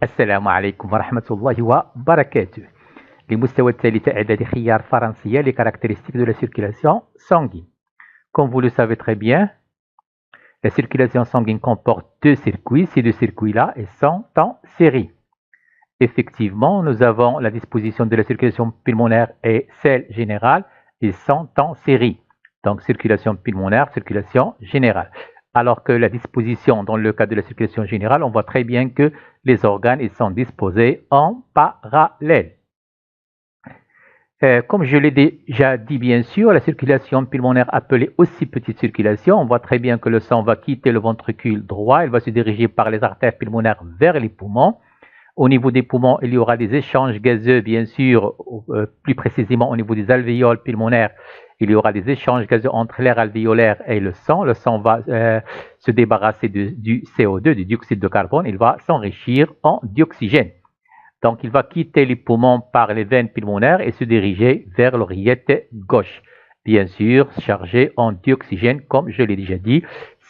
السلام عليكم ورحمة الله وبركاته. لمستوى الثالثة إعدادي خيار فرنسية les caractéristiques de la circulation sanguine. Comme vous le savez très bien, la circulation sanguine comporte deux circuits. Ces deux circuits-là sont en série. Effectivement, nous avons la disposition de la circulation pulmonaire et celle générale. Ils sont en série. Donc, circulation pulmonaire, circulation générale. Alors que la disposition, dans le cas de la circulation générale, on voit très bien que les organes ils sont disposés en parallèle. Comme je l'ai déjà dit, bien sûr, la circulation pulmonaire appelée aussi petite circulation, on voit très bien que le sang va quitter le ventricule droit, il va se diriger par les artères pulmonaires vers les poumons. Au niveau des poumons, il y aura des échanges gazeux, bien sûr, plus précisément au niveau des alvéoles pulmonaires, il y aura des échanges gazeux entre l'air alvéolaire et le sang. Le sang va se débarrasser du CO2, du dioxyde de carbone, il va s'enrichir en dioxygène. Donc, il va quitter les poumons par les veines pulmonaires et se diriger vers l'oreillette gauche. Bien sûr, chargé en dioxygène, comme je l'ai déjà dit,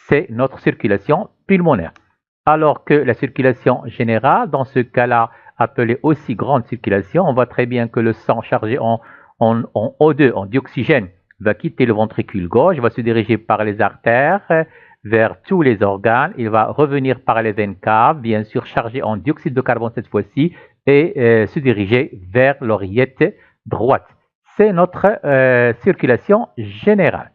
c'est notre circulation pulmonaire. Alors que la circulation générale, dans ce cas-là, appelée aussi grande circulation, on voit très bien que le sang chargé en O2, en dioxygène, va quitter le ventricule gauche, va se diriger par les artères vers tous les organes, il va revenir par les veines caves, bien sûr chargé en dioxyde de carbone cette fois-ci, et se diriger vers l'oreillette droite. C'est notre circulation générale.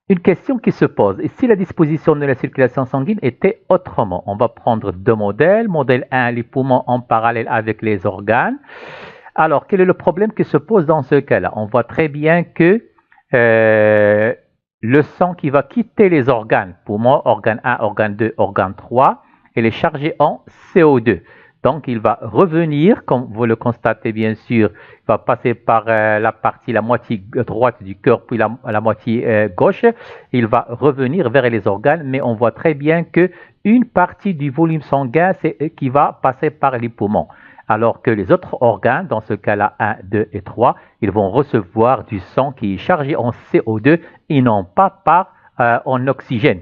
Une question qui se pose, et si la disposition de la circulation sanguine était autrement? On va prendre deux modèles. Modèle 1, les poumons en parallèle avec les organes. Alors, quel est le problème qui se pose dans ce cas-là? On voit très bien que le sang qui va quitter les organes, poumons, organe 1, organe 2, organe 3, il est chargé en CO2. Donc, il va revenir, comme vous le constatez bien sûr, il va passer par la moitié droite du cœur, puis la moitié gauche. Il va revenir vers les organes, mais on voit très bien qu'une partie du volume sanguin qui va passer par les poumons. Alors que les autres organes, dans ce cas-là 1, 2 et 3, ils vont recevoir du sang qui est chargé en CO2 et non pas en oxygène.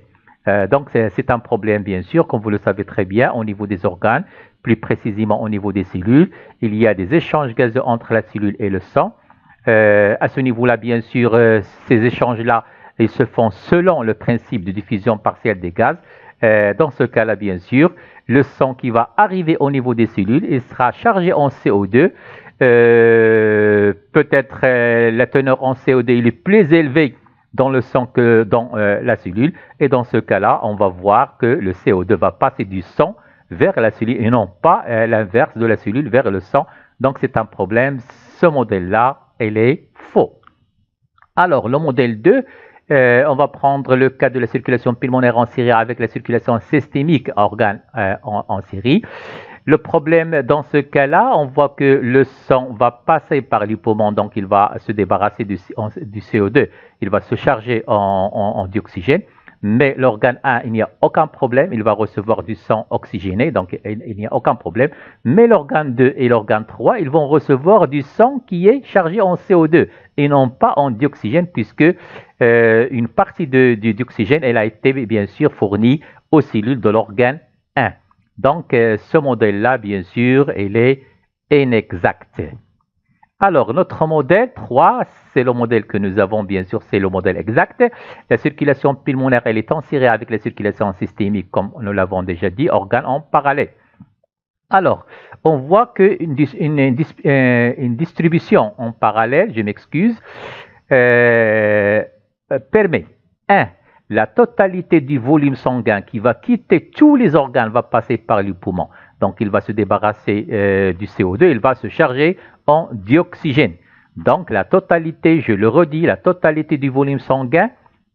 Donc, c'est un problème, bien sûr, comme vous le savez très bien, au niveau des organes, plus précisément au niveau des cellules. Il y a des échanges gazeux entre la cellule et le sang. À ce niveau-là, bien sûr, ces échanges-là, ils se font selon le principe de diffusion partielle des gaz. Dans ce cas-là, bien sûr, le sang qui va arriver au niveau des cellules, il sera chargé en CO2. Peut-être la teneur en CO2 il est plus élevée dans le sang que dans la cellule. Et dans ce cas-là, on va voir que le CO2 va passer du sang vers la cellule et non pas l'inverse de la cellule vers le sang. Donc, c'est un problème. Ce modèle-là, il est faux. Alors, le modèle 2, on va prendre le cas de la circulation pulmonaire en série avec la circulation systémique organe en série. Le problème dans ce cas-là, on voit que le sang va passer par les poumons, donc il va se débarrasser du CO2, il va se charger en dioxygène. Mais l'organe 1, il n'y a aucun problème, il va recevoir du sang oxygéné, donc il n'y a aucun problème. Mais l'organe 2 et l'organe 3, ils vont recevoir du sang qui est chargé en CO2 et non pas en dioxygène, puisque une partie du dioxygène, elle a été bien sûr fournie aux cellules de l'organe 1. Donc, ce modèle-là, bien sûr, il est inexact. Alors, notre modèle 3, c'est le modèle que nous avons, bien sûr, c'est le modèle exact. La circulation pulmonaire, elle est en série avec la circulation systémique, comme nous l'avons déjà dit, organes en parallèle. Alors, on voit qu'une distribution en parallèle, je m'excuse, permet 1. La totalité du volume sanguin qui va quitter tous les organes va passer par les poumons. Donc, il va se débarrasser du CO2, il va se charger en dioxygène. Donc, la totalité, je le redis, la totalité du volume sanguin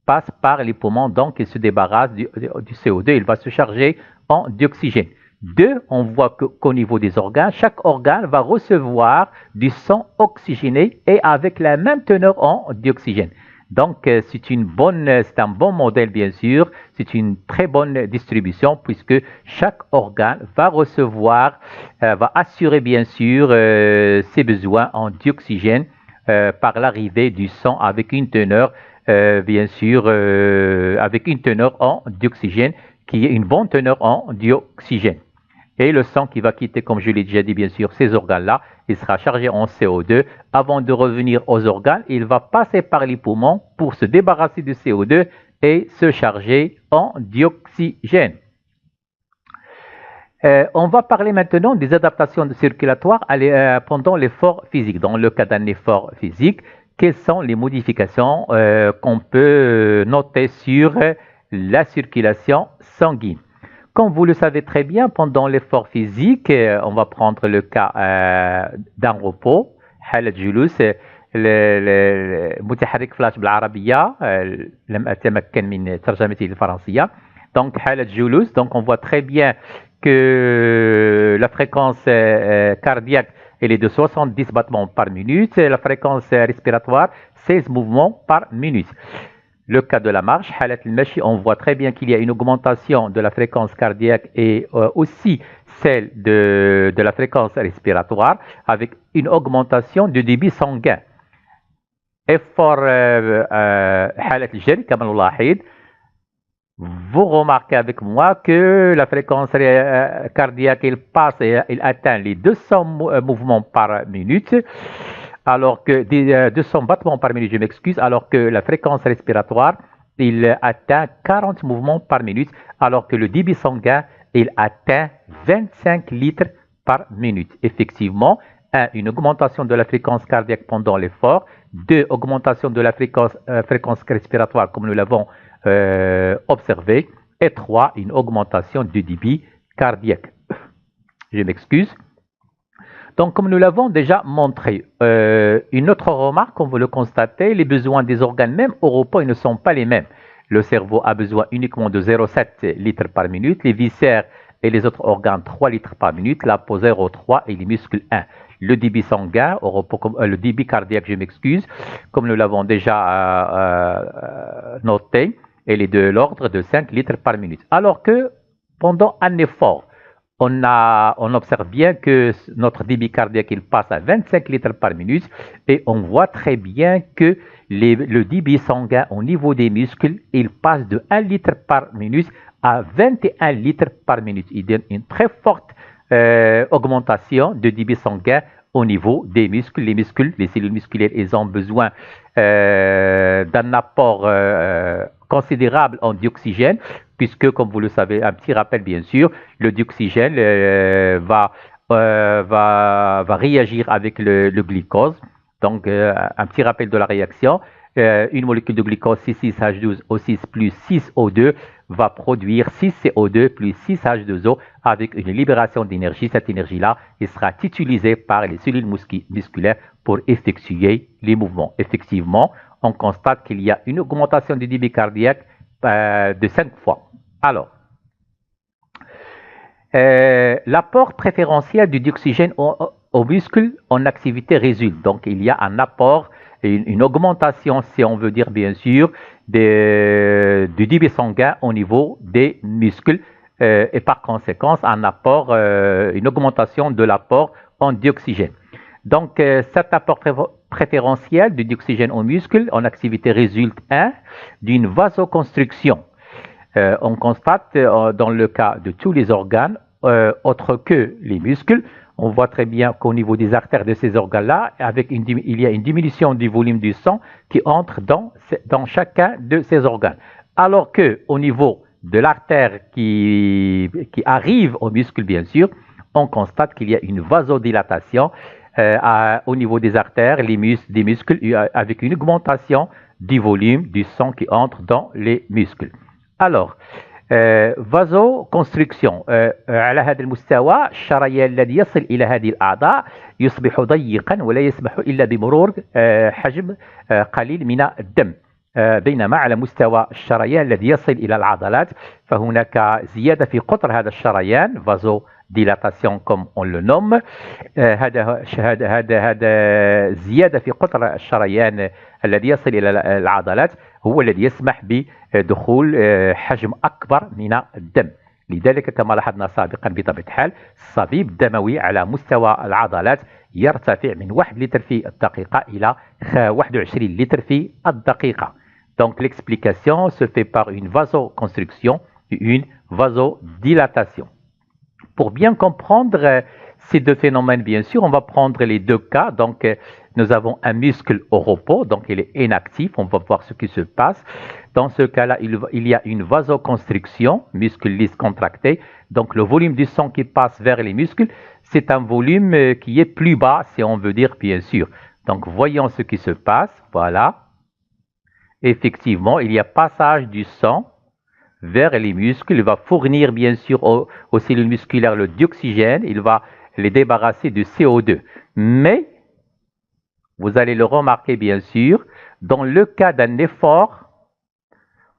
passe par les poumons. Donc, il se débarrasse du CO2, il va se charger en dioxygène. 2, on voit qu'au niveau des organes, chaque organe va recevoir du sang oxygéné et avec la même teneur en dioxygène. Donc, c'est un bon modèle, bien sûr. C'est une très bonne distribution puisque chaque organe va recevoir, va assurer, bien sûr, ses besoins en dioxygène par l'arrivée du sang avec une teneur, bien sûr, avec une teneur en dioxygène qui est une bonne teneur en dioxygène. Et le sang qui va quitter, comme je l'ai déjà dit, bien sûr, ces organes-là, il sera chargé en CO2. Avant de revenir aux organes, il va passer par les poumons pour se débarrasser du CO2 et se charger en dioxygène. On va parler maintenant des adaptations circulatoires pendant l'effort physique. Dans le cas d'un effort physique, quelles sont les modifications qu'on peut noter sur la circulation sanguine? Comme vous le savez très bien, pendant l'effort physique, on va prendre le cas d'un repos, حالة جلوس المتحرك فلاش بالعربية لم أتمكن من ترجمته للفرنسية. Donc حالة جلوس, donc on voit très bien que la fréquence cardiaque elle est de 70 battements par minute, et la fréquence respiratoire 16 mouvements par minute. Le cas de la marche, on voit très bien qu'il y a une augmentation de la fréquence cardiaque et aussi celle de la fréquence respiratoire avec une augmentation du débit sanguin. Effort vous remarquez avec moi que la fréquence cardiaque elle atteint les 200 mouvements par minute. Alors que 200 battements par minute, je m'excuse, alors que la fréquence respiratoire, il atteint 40 mouvements par minute, alors que le débit sanguin, il atteint 25 litres par minute. Effectivement, une augmentation de la fréquence cardiaque pendant l'effort, 2, augmentation de la fréquence respiratoire, comme nous l'avons observé, et 3, une augmentation du débit cardiaque. Je m'excuse. Donc, comme nous l'avons déjà montré, une autre remarque, comme vous le constatez, les besoins des organes, même au repos, ils ne sont pas les mêmes. Le cerveau a besoin uniquement de 0,7 litres par minute, les viscères et les autres organes 3 litres par minute, la peau 0,3 et les muscles 1. Le débit sanguin, au repos, le débit cardiaque, je m'excuse, comme nous l'avons déjà noté, il est de l'ordre de 5 litres par minute. Alors que pendant un effort, on observe bien que notre débit cardiaque il passe à 25 litres par minute et on voit très bien que le débit sanguin au niveau des muscles, il passe de 1 litre par minute à 21 litres par minute. Il donne une très forte augmentation de débit sanguin au niveau des muscles. Les muscles, les cellules musculaires, ils ont besoin d'un apport considérable en dioxygène, puisque, comme vous le savez, un petit rappel bien sûr, le dioxygène va réagir avec le glucose. Donc, un petit rappel de la réaction. Une molécule de glucose, C6H12O6 plus 6O2, va produire 6CO2 plus 6H2O avec une libération d'énergie. Cette énergie-là sera utilisée par les cellules musculaires pour effectuer les mouvements. Effectivement, on constate qu'il y a une augmentation du débit cardiaque de 5 fois. Alors, l'apport préférentiel du dioxygène aux muscles en activité résulte. Donc, il y a un apport, une augmentation, si on veut dire bien sûr, du débit sanguin au niveau des muscles et par conséquent, un apport, une augmentation de l'apport en dioxygène. Donc, cet apport préférentiel du dioxygène aux muscles en activité résulte d'une vasoconstriction. On constate dans le cas de tous les organes, autres que les muscles, on voit très bien qu'au niveau des artères de ces organes-là, il y a une diminution du volume du sang qui entre dans chacun de ces organes. Alors qu'au niveau de l'artère qui arrive aux muscles, bien sûr, on constate qu'il y a une vasodilatation au niveau des artères, des muscles, avec une augmentation du volume du sang qui entre dans les muscles. Alors, vasoconstriction على هذا المستوى الشريان الذي يصل إلى هذه الأعضاء يصبح ضيقا ولا يسمح إلا بمرور حجم قليل من الدم بينما على مستوى الشريان الذي يصل إلى العضلات فهناك زيادة في قطر هذا الشريان vasodilatation comme on le nomme هذا زيادة في قطر الشريان الذي يصل إلى العضلات هو الذي يسمح بدخول حجم أكبر من الدم. لذلك كما لاحظنا سابقا بطبيعة الحال الصبيب الدموي على مستوى العضلات يرتفع من 1 لتر في الدقيقة إلى 21 لتر في الدقيقة. Donc l'explication se fait par une vasoconstriction et une vasodilatation. Pour bien comprendre ces deux phénomènes, bien sûr, on va prendre les deux cas. Donc, nous avons un muscle au repos, donc il est inactif. On va voir ce qui se passe. Dans ce cas-là, il y a une vasoconstriction, muscle lisse contracté. Donc, le volume du sang qui passe vers les muscles, c'est un volume qui est plus bas, si on veut dire, bien sûr. Donc, voyons ce qui se passe. Voilà. Effectivement, il y a passage du sang vers les muscles. Il va fournir, bien sûr, aux cellules musculaires le dioxygène. Il va les débarrasser du CO2. Mais, vous allez le remarquer, bien sûr, dans le cas d'un effort,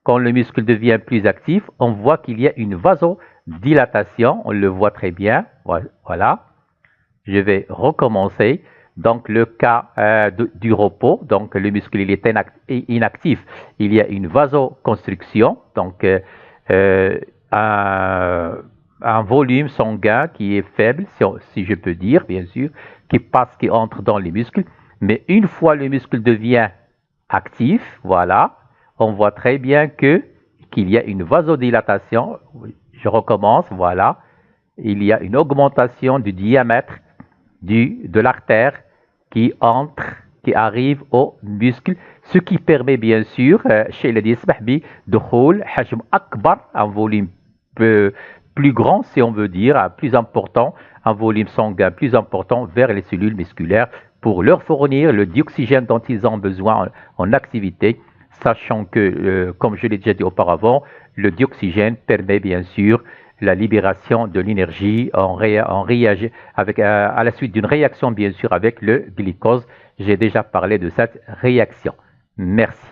quand le muscle devient plus actif, on voit qu'il y a une vasodilatation. On le voit très bien. Voilà. Je vais recommencer. Donc, le cas du repos, donc le muscle il est inactif, il y a une vasoconstriction, donc un volume sanguin qui est faible, si je peux dire, bien sûr, qui entre dans les muscles. Mais une fois le muscle devient actif, voilà, on voit très bien qu'il y a une vasodilatation. Je recommence, voilà. Il y a une augmentation du diamètre de l'artère qui arrive au muscle, ce qui permet bien sûr chez le يسمح بدخول حجم أكبر, un volume plus grand si on veut dire, plus important, un volume sanguin plus important vers les cellules musculaires pour leur fournir le dioxygène dont ils ont besoin en activité, sachant que, comme je l'ai déjà dit auparavant, le dioxygène permet bien sûr la libération de l'énergie à la suite d'une réaction bien sûr avec le glucose. J'ai déjà parlé de cette réaction. Merci.